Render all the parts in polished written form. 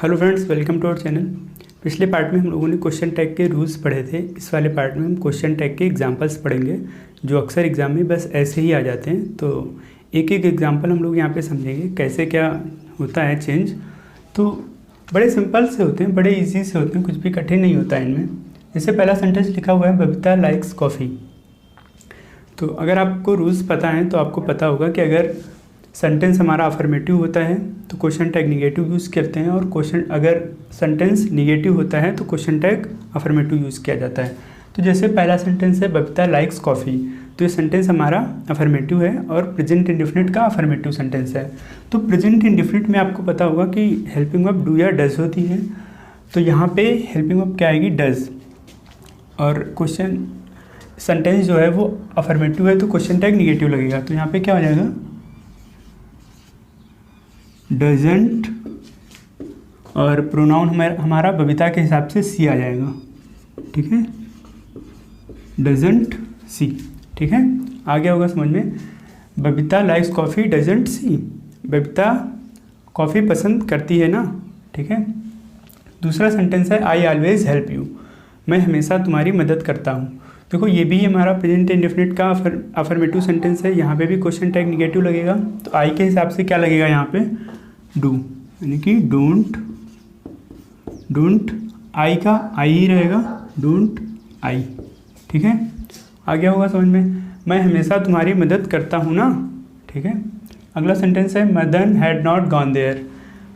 Hello friends, welcome to our channel. पिछले part में हम लोगों ने क्वेश्चन टैग के रूल्स पढ़े थे। इस वाले पार्ट में हम क्वेश्चन टैग के एग्जांपल्स पढ़ेंगे जो अक्सर एग्जाम में बस ऐसे ही आ जाते हैं। तो एक एक एग्जांपल हम लोग यहाँ पे समझेंगे कैसे क्या होता है चेंज। तो बड़े सिंपल से होते हैं, बड़े ईजी से होते हैं, कुछ भी कठिन नहीं होता है इनमें। जैसे पहला सेंटेंस लिखा हुआ है बबीता लाइक्स कॉफ़ी। तो अगर आपको रूल्स पता है तो आपको पता होगा कि अगर सेंटेंस हमारा अफर्मेटिव होता है तो क्वेश्चन टैग निगेटिव यूज़ करते हैं, और क्वेश्चन अगर सेंटेंस निगेटिव होता है तो क्वेश्चन टैग अफर्मेटिव यूज़ किया जाता है। तो जैसे पहला सेंटेंस है बबीता लाइक्स कॉफ़ी, तो ये सेंटेंस हमारा अफर्मेटिव है और प्रेजेंट इंडेफिनिट का अफर्मेटिव सेंटेंस है। तो प्रेजेंट इंडेफिनिट में आपको पता होगा कि हेल्पिंग वर्ब डू या डज होती है। तो यहाँ पे हेल्पिंग वर्ब क्या आएगी? डज। और क्वेश्चन सेंटेंस जो है वो अफर्मेटिव है तो क्वेश्चन टैग निगेटिव लगेगा। तो यहाँ पे क्या हो जाएगा? डजंट, और प्रोनाउन हमारा बबीता के हिसाब से सी आ जाएगा। ठीक है, डजंट सी। ठीक है, आ गया होगा समझ में। Babita likes coffee doesn't she, Babita coffee पसंद करती है ना। ठीक है, दूसरा सेंटेंस है आई ऑलवेज हेल्प यू, मैं हमेशा तुम्हारी मदद करता हूँ। देखो ये भी हमारा प्रेजेंट इंडेफिनिट का अफर्मेटिव सेंटेंस है। यहाँ पे भी क्वेश्चन टैग निगेटिव लगेगा। तो आई के हिसाब से क्या लगेगा यहाँ पे? डू, यानी कि डोंट। डोंट आई का आई ही रहेगा, डोंट आई। ठीक है, आ गया होगा समझ में। मैं हमेशा तुम्हारी मदद करता हूँ ना। ठीक है, अगला सेंटेंस है Madan had not gone there.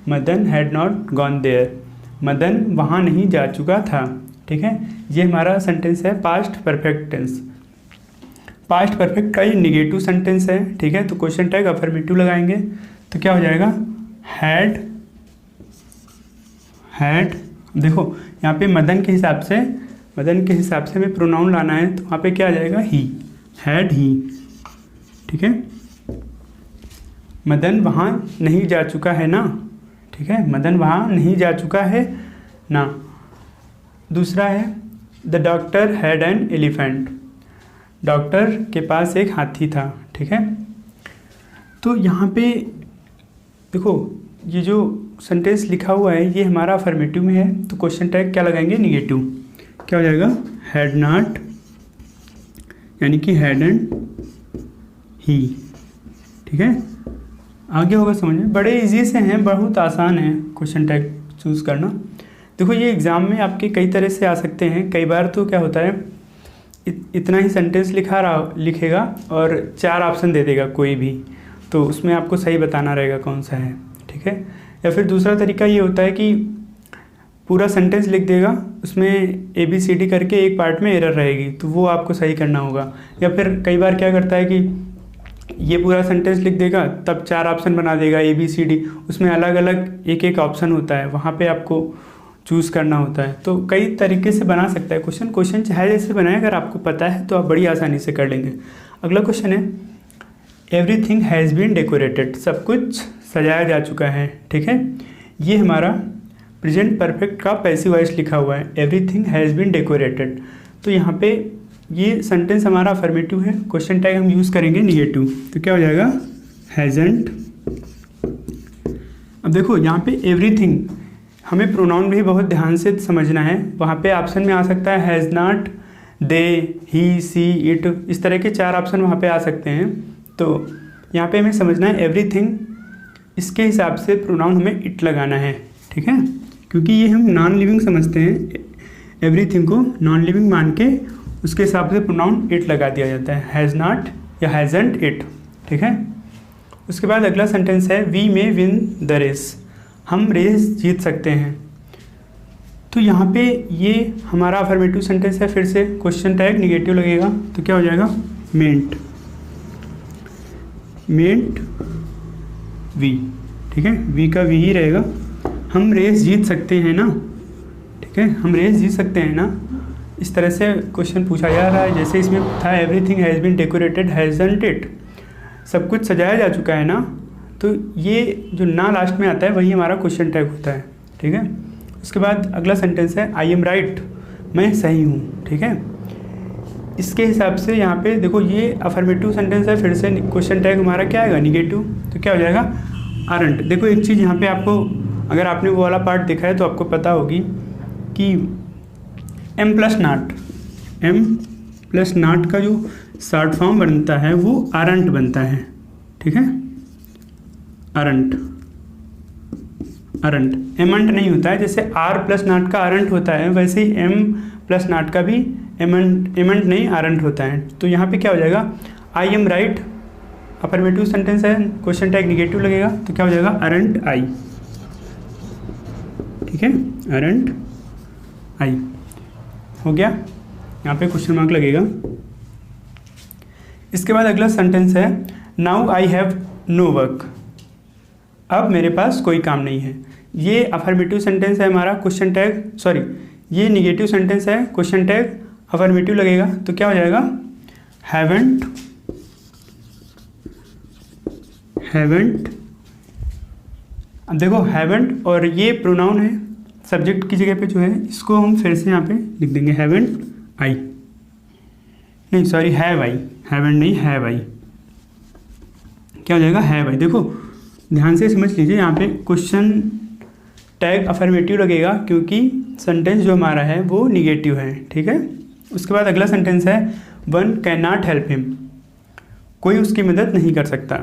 Madan had not gone there, Madan वहाँ नहीं जा चुका था। ठीक है, ये हमारा सेंटेंस है past perfect tense. Past perfect का ये निगेटिव सेंटेंस है। ठीक है, तो क्वेश्चन टैग अफर्मेटिव लगाएंगे तो क्या हो जाएगा? हैड। हैड, देखो यहाँ पे मदन के हिसाब से हमें प्रोनाउन लाना है तो वहाँ पे क्या आ जाएगा? ही। Had he. ठीक है, मदन वहाँ नहीं जा चुका है ना। ठीक है, मदन वहाँ नहीं जा चुका है ना। दूसरा है the doctor had an elephant, doctor के पास एक हाथी था। ठीक है, तो यहाँ पे देखो ये जो सेंटेंस लिखा हुआ है ये हमारा अफर्मेटिव में है तो क्वेश्चन टैग क्या लगाएंगे? निगेटिव। क्या हो जाएगा? हैड नॉट, यानी कि हैडंट ही। ठीक है, आगे होगा समझ में। बड़े इजी से हैं, बहुत आसान है क्वेश्चन टैग चूज़ करना। देखो ये एग्ज़ाम में आपके कई तरह से आ सकते हैं। कई बार तो क्या होता है इतना ही सेंटेंस लिखेगा और 4 ऑप्शन दे देगा कोई भी, तो उसमें आपको सही बताना रहेगा कौन सा है। ठीक है, या फिर दूसरा तरीका ये होता है कि पूरा सेंटेंस लिख देगा, उसमें ABCD करके एक पार्ट में एरर रहेगी तो वो आपको सही करना होगा। या फिर कई बार क्या करता है कि ये पूरा सेंटेंस लिख देगा तब 4 ऑप्शन बना देगा ABCD, उसमें अलग अलग एक एक ऑप्शन होता है, वहाँ पे आपको चूज़ करना होता है। तो कई तरीके से बना सकता है क्वेश्चन चाहे जैसे बनाए, अगर आपको पता है तो आप बड़ी आसानी से कर लेंगे। अगला क्वेश्चन है एवरीथिंग हैज़ बीन डेकोरेटेड, सब कुछ सजाया जा चुका है। ठीक है, ये हमारा प्रेजेंट परफेक्ट का पैसिव वॉइस लिखा हुआ है, एवरीथिंग हैज़ बीन डेकोरेटेड। तो यहाँ पे ये सेंटेंस हमारा अफर्मेटिव है, क्वेश्चन टैग हम यूज़ करेंगे निगेटिव। तो क्या हो जाएगा? हैज़ंट। अब देखो यहाँ पे एवरीथिंग, हमें प्रोनाउन भी बहुत ध्यान से समझना है। वहाँ पे ऑप्शन में आ सकता है has not, they, he, see, it, इस तरह के 4 ऑप्शन वहाँ पे आ सकते हैं। तो यहाँ पे हमें समझना है एवरीथिंग, इसके हिसाब से प्रोनाउन हमें इट लगाना है। ठीक है, क्योंकि ये हम नॉन लिविंग समझते हैं, एवरीथिंग को नॉन लिविंग मान के उसके हिसाब से प्रोनाउन इट लगा दिया जाता है, हैज़ नॉट या हैज़ंट इट। ठीक है, उसके बाद अगला सेंटेंस है we may win the race, हम रेस जीत सकते हैं। तो यहाँ पे ये हमारा अफर्मेटिव सेंटेंस है, फिर से क्वेश्चन टैग निगेटिव लगेगा तो क्या हो जाएगा? मेंट। मेंट वी। ठीक है, वी का वी ही रहेगा। हम रेस जीत सकते हैं ना। ठीक है, हम रेस जीत सकते हैं ना, इस तरह से क्वेश्चन पूछा जा रहा है। जैसे इसमें था everything has been decorated hasn't it, सब कुछ सजाया जा चुका है ना। तो ये जो ना लास्ट में आता है वही हमारा क्वेश्चन टैग होता है। ठीक है, उसके बाद अगला सेंटेंस है आई एम राइट, मैं सही हूँ। ठीक है, इसके हिसाब से यहाँ पे देखो ये अफर्मेटिव सेंटेंस है, फिर से क्वेश्चन टैग हमारा क्या आएगा? निगेटिव। तो क्या हो जाएगा? आरंट। देखो एक चीज़ यहाँ पे आपको अगर आपने वो वाला पार्ट देखा है तो आपको पता होगी कि एम प्लस नाट का जो शॉर्ट फॉर्म बनता है वो आरंट बनता है, ठीक है, आरंट एमंट नहीं होता है। जैसे आर प्लस नाट का आरंट होता है, वैसे ही एम प्लस नाट का भी एमंट नहीं आरंट होता है। तो यहाँ पे क्या हो जाएगा, आई एम राइट, अफर्मेटिव सेंटेंस है, क्वेश्चन टैग निगेटिव लगेगा तो क्या हो जाएगा, अरंट आई, ठीक है, अरंट आई हो गया। यहाँ पे क्वेश्चन मार्क लगेगा। इसके बाद अगला सेंटेंस है now I have no work, अब मेरे पास कोई काम नहीं है। ये अफर्मेटिव सेंटेंस है हमारा, क्वेश्चन टैग सॉरी ये निगेटिव सेंटेंस है, क्वेश्चन टैग अफर्मेटिव लगेगा तो क्या हो जाएगा, हैवेंट अब देखो हैवेंट और ये प्रोनाउन है, सब्जेक्ट की जगह पे जो है इसको हम फिर से यहाँ पे लिख देंगे हैवेंट आई, नहीं सॉरी हैव आई, हैवेंट नहीं हैव आई, क्या हो जाएगा, हैव आई। देखो ध्यान से समझ लीजिए, यहाँ पे क्वेश्चन टैग अफर्मेटिव लगेगा क्योंकि सेंटेंस जो हमारा है वो निगेटिव है, ठीक है। उसके बाद अगला सेंटेंस है one can not help him, कोई उसकी मदद नहीं कर सकता।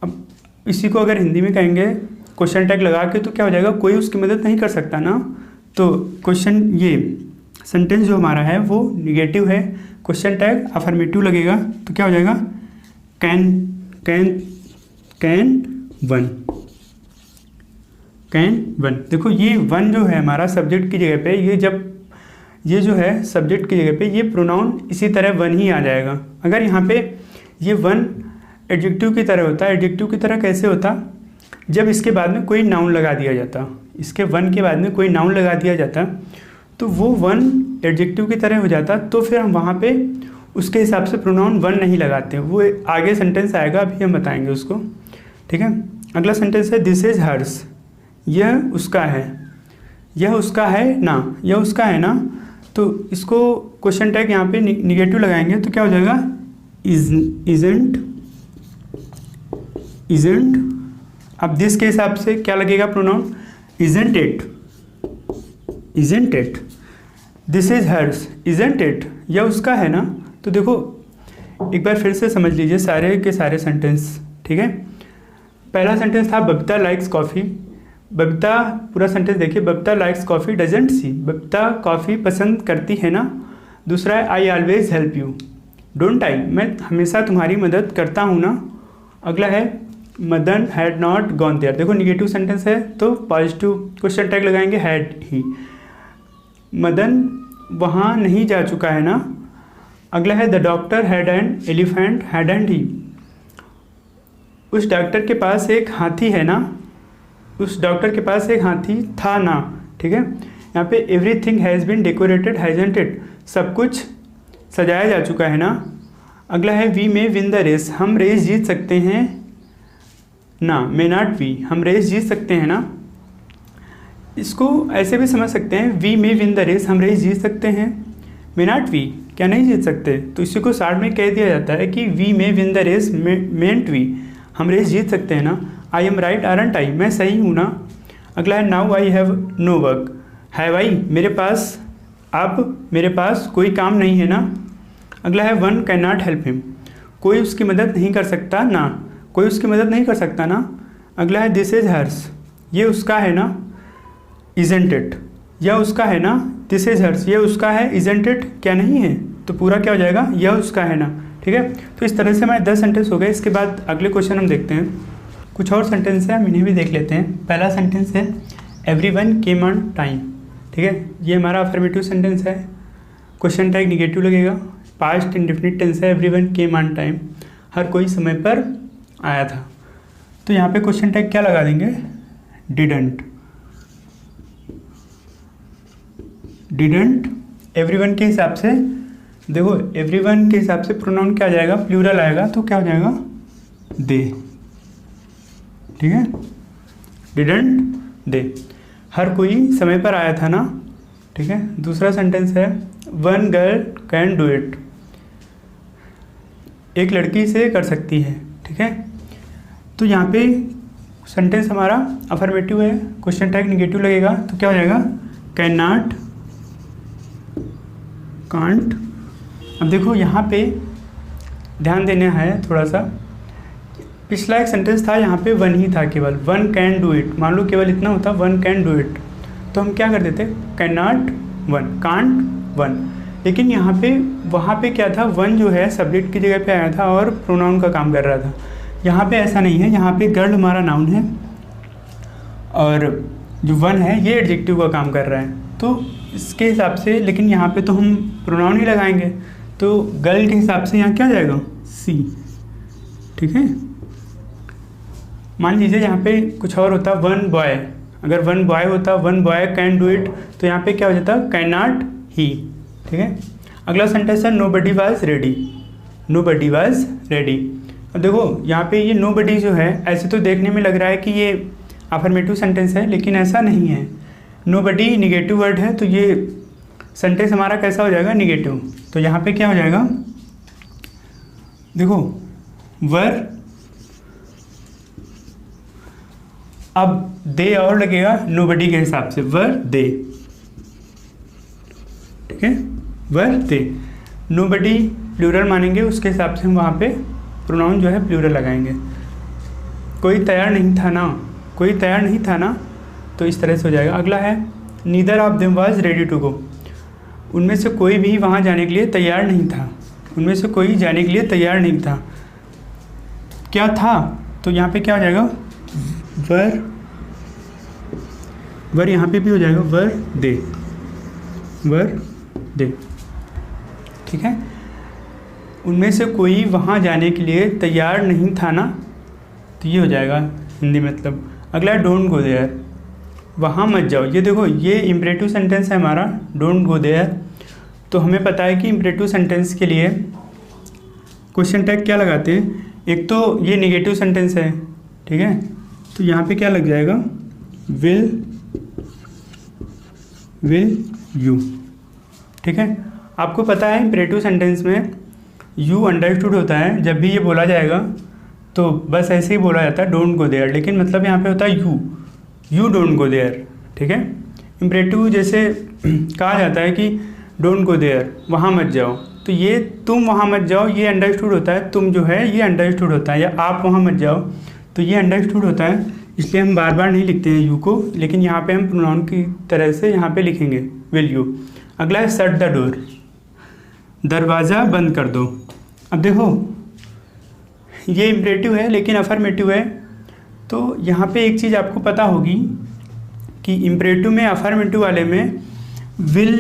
अब इसी को अगर हिंदी में कहेंगे क्वेश्चन टैग लगा के तो क्या हो जाएगा, कोई उसकी मदद नहीं कर सकता ना। तो क्वेश्चन ये सेंटेंस जो हमारा है वो निगेटिव है, क्वेश्चन टैग अफर्मेटिव लगेगा तो क्या हो जाएगा, कैन वन। देखो ये वन जो है हमारा सब्जेक्ट की जगह पे, ये जो है सब्जेक्ट की जगह पे ये प्रोनाउन इसी तरह वन ही आ जाएगा। अगर यहाँ पे ये वन एडजेक्टिव की तरह होता, एडजेक्टिव की तरह कैसे होता, जब इसके बाद में कोई नाउन लगा दिया जाता, इसके वन के बाद में कोई नाउन लगा दिया जाता तो वो वन एडजेक्टिव की तरह हो जाता, तो फिर हम वहाँ पे उसके हिसाब से प्रोनाउन वन नहीं लगाते। वो आगे सेंटेंस आएगा, अभी हम बताएंगे उसको, ठीक है। अगला सेंटेंस है दिस इज हर्स, यह उसका है, यह उसका है ना, तो इसको क्वेश्चन टैग यहाँ पे निगेटिव लगाएंगे तो क्या हो जाएगा, इजंट। अब दिस के हिसाब से क्या लगेगा pronoun, isn't it, this is hers, isn't it, यह उसका है ना। तो देखो एक बार फिर से समझ लीजिए सारे के सारे सेंटेंस, ठीक है। पहला सेंटेंस था बबीता लाइक्स कॉफ़ी, बबीता पूरा सेंटेंस देखिए, Babita likes coffee doesn't she, Babita coffee पसंद करती है ना। दूसरा है I always help you, don't I, मैं हमेशा तुम्हारी मदद करता हूँ ना। अगला है Madan had not gone there, देखो निगेटिव सेंटेंस है तो पॉजिटिव क्वेश्चन टैग लगाएंगे हैड ही, मदन वहाँ नहीं जा चुका है ना। अगला है the doctor had an elephant hadn't he, उस डॉक्टर के पास एक हाथी है ना, उस डॉक्टर के पास एक हाथी था ना, ठीक है। यहाँ पे everything has been decorated hasn't it, सब कुछ सजाया जा चुका है ना। अगला है we may win the race, हम रेस जीत सकते हैं ना, मे नॉट वी, हम रेस जीत सकते हैं ना। इसको ऐसे भी समझ सकते हैं we may win the race, हम रेस जीत सकते हैं, मे नॉट वी, क्या नहीं जीत सकते। तो इसी को शार्ट में कह दिया जाता है कि we may win the race mayn't we, हम रेस जीत सकते हैं ना। I am right aren't I, मैं सही हूँ ना। अगला है now I have no work, have I, मेरे पास अब मेरे पास कोई काम नहीं है ना। अगला है one can not help him, कोई उसकी मदद नहीं कर सकता ना, कोई उसकी मदद नहीं कर सकता ना। अगला है दिस इज हर्स, ये उसका है ना, इजंट इट, यह उसका है ना, दिस इज हर्स, ये उसका है, इजंट इट, क्या नहीं है। तो पूरा क्या हो जाएगा, यह उसका है ना, ठीक है। तो इस तरह से हमारे 10 सेंटेंस हो गए। इसके बाद अगले क्वेश्चन हम देखते हैं, कुछ और सेंटेंस है हम इन्हें भी देख लेते हैं। पहला सेंटेंस है एवरीवन केम ऑन टाइम, ठीक है, ये हमारा अफर्मेटिव सेंटेंस है, क्वेश्चन टैग निगेटिव लगेगा, पास्ट इंडेफिनिट टेंस है, एवरीवन केम ऑन टाइम, हर कोई समय पर आया था। तो यहाँ पे क्वेश्चन टैग क्या लगा देंगे, डिडंट। एवरीवन के हिसाब से देखो, एवरीवन के हिसाब से प्रोनाउन क्या आ जाएगा, प्लूरल आएगा तो क्या हो जाएगा, दे, ठीक है, डिडंट दे, हर कोई समय पर आया था ना, ठीक है। दूसरा सेंटेंस है one girl can do it, एक लड़की से कर सकती है, ठीक है। तो यहाँ पे सेंटेंस हमारा अफर्मेटिव है, क्वेश्चन टैग निगेटिव लगेगा तो क्या हो जाएगा, कैन नॉट, कांट। अब देखो यहाँ पे ध्यान देना है थोड़ा सा, पिछला एक सेंटेंस था यहाँ पे वन ही था, केवल वन कैन डू इट, मान लो केवल इतना होता वन कैन डू इट, तो हम क्या कर देते can not one, can't one. लेकिन यहाँ पे वहाँ पे क्या था, वन जो है सब्जेक्ट की जगह पे आया था और प्रोनाउन का काम कर रहा था। यहाँ पे ऐसा नहीं है, यहाँ पे गर्ल हमारा नाउन है और जो वन है ये एडजेक्टिव का काम कर रहा है, तो इसके हिसाब से, लेकिन यहाँ पे तो हम प्रोनाउन ही लगाएंगे, तो गर्ल के हिसाब से यहाँ क्या जाएगा, सी। ठीक है, मान लीजिए यहाँ पे कुछ और होता वन बॉय, अगर वन बॉय होता one boy can do it, तो यहाँ पे क्या हो जाता कैन नॉट ही। ठीक है, अगला सेंटेंस है nobody was ready, nobody was ready. अब देखो यहाँ पे ये नो बडी जो है, ऐसे तो देखने में लग रहा है कि ये अफर्मेटिव सेंटेंस है, लेकिन ऐसा नहीं है। नो बडी निगेटिव वर्ड है, तो ये सेंटेंस हमारा कैसा हो जाएगा, निगेटिव। तो यहाँ पे क्या हो जाएगा, देखो वर, अब दे और लगेगा नोबडी के हिसाब से, वर दे। ठीक है, वर दे, नोबडी प्लूरल मानेंगे, उसके हिसाब से हम वहाँ पे प्रोनाउन जो है प्लूरल लगाएंगे। कोई तैयार नहीं था ना, कोई तैयार नहीं था ना, तो इस तरह से हो जाएगा। अगला है neither of them was ready to go, उनमें से कोई भी वहाँ जाने के लिए तैयार नहीं था, उनमें से कोई जाने के लिए तैयार नहीं था। क्या था, तो यहाँ पे क्या हो जाएगा, वर, वर यहाँ पे भी हो जाएगा वर दे, वर दे। ठीक है, उनमें से कोई वहाँ जाने के लिए तैयार नहीं था ना, तो ये हो जाएगा हिंदी मतलब। अगला डोंट गो देयर, वहाँ मत जाओ। ये देखो ये इम्परेटिव सेंटेंस है हमारा, डोंट गो देयर। तो हमें पता है कि इम्परेटिव सेंटेंस के लिए क्वेश्चन टैग क्या लगाते हैं, एक तो ये निगेटिव सेंटेंस है, ठीक है, तो यहाँ पे क्या लग जाएगा, विल यू। ठीक है, आपको पता है इम्परेटिव सेंटेंस में यू अंडरस्टूड होता है, जब भी ये बोला जाएगा तो बस ऐसे ही बोला जाता है डोंट गो देयर, लेकिन मतलब यहाँ पे होता है यू डोंट गो देयर। ठीक है, इम्परेटिव जैसे कहा जाता है कि डोंट गो देयर, वहाँ मत जाओ, तो ये तुम वहाँ मत जाओ ये अंडरस्टूड होता है, तुम जो है ये अंडरस्टूड होता है, या आप वहाँ मत जाओ तो ये अंडरस्टूड होता है, इसलिए हम बार बार नहीं लिखते हैं यू को, लेकिन यहाँ पे हम प्रोनाउन की तरह से यहाँ पे लिखेंगे विल यू। अगला है शट द डोर, दरवाज़ा बंद कर दो। अब देखो ये इम्परेटिव है लेकिन अफर्मेटिव है, तो यहाँ पे एक चीज़ आपको पता होगी कि इम्परेटिव में, अफर्मेटिव वाले में विल,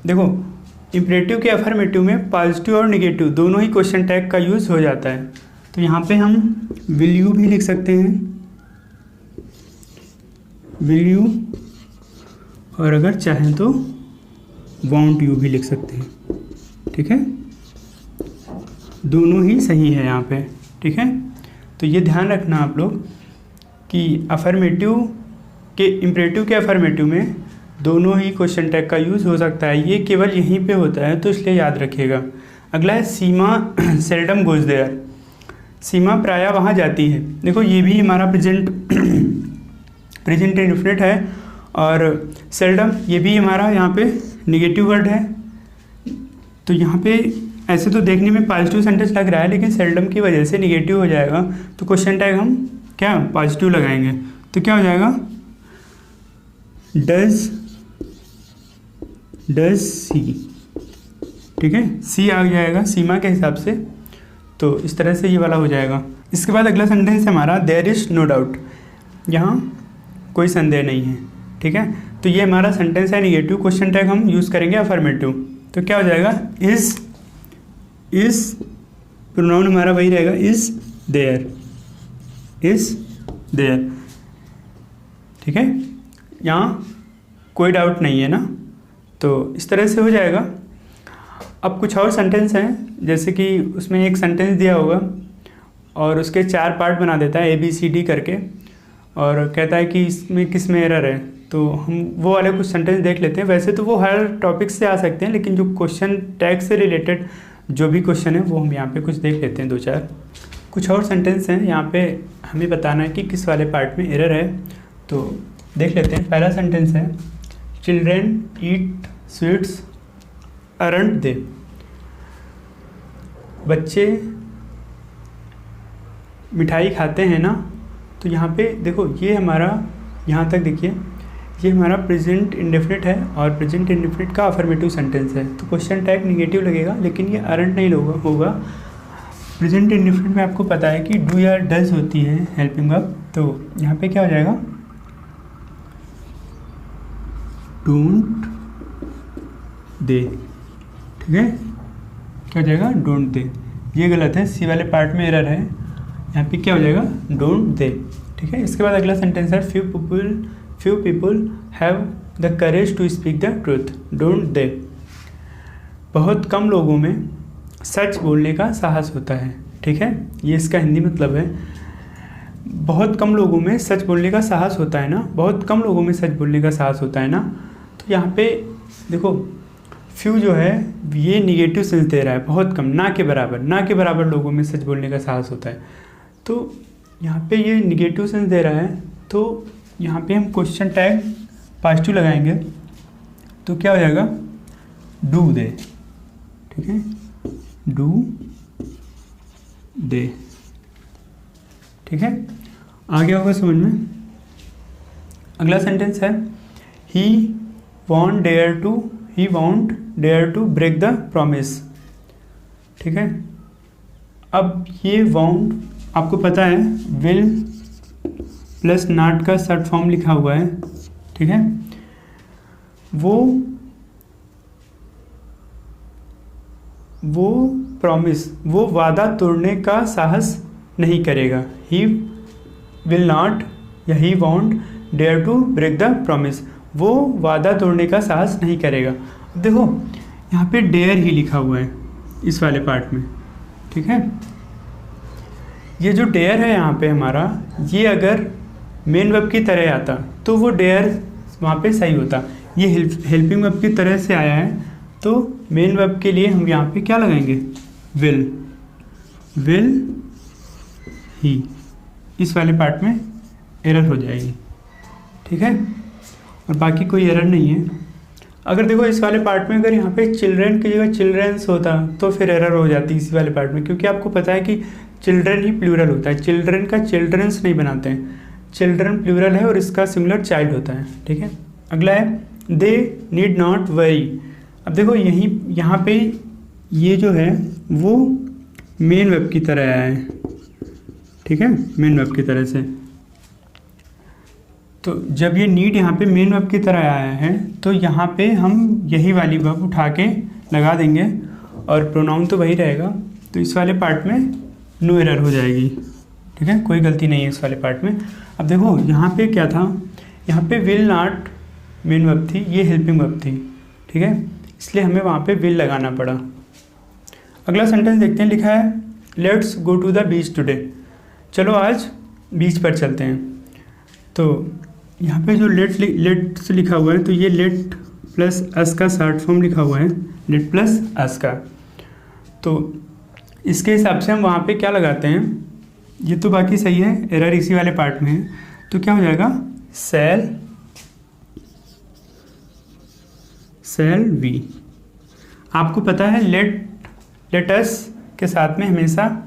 देखो इम्परेटिव के अफर्मेटिव में पॉजिटिव और निगेटिव दोनों ही क्वेश्चन टैग का यूज़ हो जाता है, तो यहाँ पे हम विल यू भी लिख सकते हैं, विल यू, और अगर चाहें तो वॉन्ट यू भी लिख सकते हैं। ठीक है, दोनों ही सही है यहाँ पे। ठीक है, तो ये ध्यान रखना आप लोग कि अफर्मेटिव के, इम्परेटिव के अफर्मेटिव में दोनों ही क्वेश्चन टैग का यूज़ हो सकता है, ये केवल यहीं पे होता है, तो इसलिए याद रखिएगा। अगला है सीमा सेल्डम गोज देयर, सीमा प्रायः वहाँ जाती है। देखो ये भी हमारा प्रेजेंट इंडेफिनिट है, और सेल्डम ये भी हमारा यहाँ पे निगेटिव वर्ड है, तो यहाँ पे ऐसे तो देखने में पॉजिटिव सेंटेंस लग रहा है, लेकिन सेल्डम की वजह से निगेटिव हो जाएगा, तो क्वेश्चन टैग हम क्या पॉजिटिव लगाएंगे, तो क्या हो जाएगा, डज सी। ठीक है, सी आ जाएगा सीमा के हिसाब से, तो इस तरह से ये वाला हो जाएगा। इसके बाद अगला सेंटेंस है हमारा देयर इज़ नो डाउट, यहाँ कोई संदेह नहीं है। ठीक है, तो ये हमारा सेंटेंस है निगेटिव, क्वेश्चन टैग हम यूज़ करेंगे अफर्मेटिव, तो क्या हो जाएगा, इज़ प्रोनाउन हमारा वही रहेगा, इज़ देयर। ठीक है, यहाँ कोई डाउट नहीं है ना, तो इस तरह से हो जाएगा। अब कुछ और सेंटेंस हैं, जैसे कि उसमें एक सेंटेंस दिया होगा और उसके 4 पार्ट बना देता है ABCD करके, और कहता है कि इसमें किस में एरर है, तो हम वो वाले कुछ सेंटेंस देख लेते हैं। वैसे तो वो हर टॉपिक से आ सकते हैं, लेकिन जो क्वेश्चन टैग से रिलेटेड जो भी क्वेश्चन है वो हम यहाँ पे कुछ देख लेते हैं, 2-4 कुछ और सेंटेंस हैं, यहाँ पे हमें बताना है कि किस वाले पार्ट में एरर है। तो देख लेते हैं। पहला सेंटेंस है चिल्ड्रेन ईट स्वीट्स अरंट दे। बच्चे मिठाई खाते हैं ना। तो यहाँ पे देखो, ये हमारा यहाँ तक देखिए, ये हमारा प्रेजेंट इंडेफिनिट है और प्रेजेंट इंडेफिनिट का अफर्मेटिव सेंटेंस है। तो क्वेश्चन टैग निगेटिव लगेगा, लेकिन ये अरंट नहीं होगा। प्रेजेंट इंडेफिनिट में आपको पता है कि डू या डज होती है हेल्पिंग वर्ब। तो यहाँ पे क्या हो जाएगा, डोंट दे। ठीक है, क्या हो जाएगा, डोंट दे। ये गलत है, सी वाले पार्ट में एरर है। यहाँ पे क्या हो जाएगा, डोंट दे। ठीक है, इसके बाद अगला सेंटेंस है few people have the courage to speak the truth, don't they. बहुत कम लोगों में सच बोलने का साहस होता है। ठीक है, ये इसका हिंदी मतलब है। बहुत कम लोगों में सच बोलने का साहस होता है ना, बहुत कम लोगों में सच बोलने का साहस होता है ना। तो यहाँ पे देखो, फ्यू जो है ये निगेटिव सेंस दे रहा है, बहुत कम, ना के बराबर लोगों में सच बोलने का साहस होता है। तो यहाँ पे ये निगेटिव सेंस दे रहा है, तो यहाँ पे हम क्वेश्चन टैग पॉजिटिव लगाएंगे। तो क्या हो जाएगा, डू दे। ठीक है, डू दे। ठीक है, आ गया होगा समझ में। अगला सेंटेंस है he won't dare to break the promise. ठीक है, अब ये वॉन्ट आपको पता है विल प्लस नॉट का शॉर्ट फॉर्म लिखा हुआ है। ठीक है, वो प्रॉमिस, वो वादा तोड़ने का साहस नहीं करेगा। ही विल नॉट या he won't dare to break the promise, वो वादा तोड़ने का साहस नहीं करेगा। देखो यहाँ पे डेयर ही लिखा हुआ है इस वाले पार्ट में। ठीक है, ये जो डेयर है यहाँ पे हमारा, ये अगर मेन वर्ब की तरह आता तो वो डेयर वहाँ पे सही होता। ये हेल्पिंग वर्ब की तरह से आया है, तो मेन वर्ब के लिए हम यहाँ पे क्या लगाएंगे, विल ही। इस वाले पार्ट में एरर हो जाएगी। ठीक है, और बाकी कोई एरर नहीं है। अगर देखो इस वाले पार्ट में अगर यहाँ पे चिल्ड्रेन की जगह चिल्ड्रेंस होता तो फिर एरर हो जाती इसी वाले पार्ट में, क्योंकि आपको पता है कि चिल्ड्रेन ही प्लूरल होता है, चिल्ड्रेन का चिल्ड्रेंस नहीं बनाते हैं। चिल्ड्रन प्लूरल है और इसका सिंगुलर चाइल्ड होता है। ठीक है, अगला है दे नीड नॉट वरी। अब देखो यहाँ पे ये जो है वो मेन वर्ब की तरह आया है। ठीक है, मेन वर्ब की तरह से। तो जब ये नीड यहाँ पे मेन वर्ब की तरह आया है, तो यहाँ पे हम यही वाली वर्ब उठा के लगा देंगे और प्रोनाउन तो वही रहेगा। तो इस वाले पार्ट में नो एरर हो जाएगी। ठीक है, कोई गलती नहीं है इस वाले पार्ट में। अब देखो यहाँ पे क्या था, यहाँ पे विल नॉट मेन वर्ब थी, ये हेल्पिंग वर्ब थी। ठीक है, इसलिए हमें वहाँ पे विल लगाना पड़ा। अगला सेंटेंस देखते हैं, लिखा है let's go to the beach today. चलो आज बीच पर चलते हैं। तो यहाँ पे जो लेट्स लिखा हुआ है, तो ये लेट प्लस अस का शॉर्ट फॉर्म लिखा हुआ है, लेट प्लस अस का। तो इसके हिसाब से हम वहाँ पे क्या लगाते हैं, ये तो बाकी सही है, एरर इसी वाले पार्ट में है। तो क्या हो जाएगा, सेल वी। आपको पता है लेट अस के साथ में हमेशा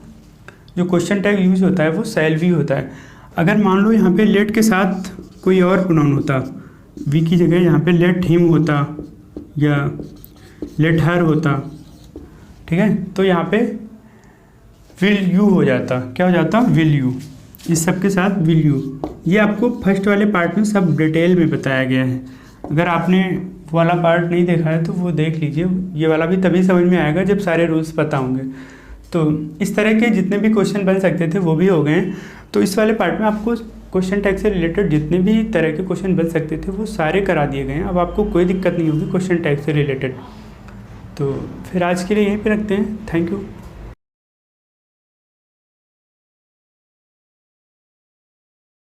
जो क्वेश्चन टैग यूज होता है वो सेल वी होता है। अगर मान लो यहाँ पे लेट के साथ कोई और प्रोनाउन होता, वी की जगह यहाँ पे लेट हिम होता या लेट हर होता, ठीक है, तो यहाँ पे विल यू हो जाता। क्या हो जाता, विल यू। इस सब के साथ विल यू। ये आपको फर्स्ट वाले पार्ट में सब डिटेल में बताया गया है। अगर आपने वाला पार्ट नहीं देखा है तो वो देख लीजिए, ये वाला भी तभी समझ में आएगा जब सारे रूल्स पता होंगे। तो इस तरह के जितने भी क्वेश्चन बन सकते थे वो भी हो गए। तो इस वाले पार्ट में आपको क्वेश्चन टैग से रिलेटेड जितने भी तरह के क्वेश्चन बन सकते थे वो सारे करा दिए गए हैं। अब आपको कोई दिक्कत नहीं होगी क्वेश्चन टैग से रिलेटेड। तो फिर आज के लिए यहीं पे रखते हैं। Thank you.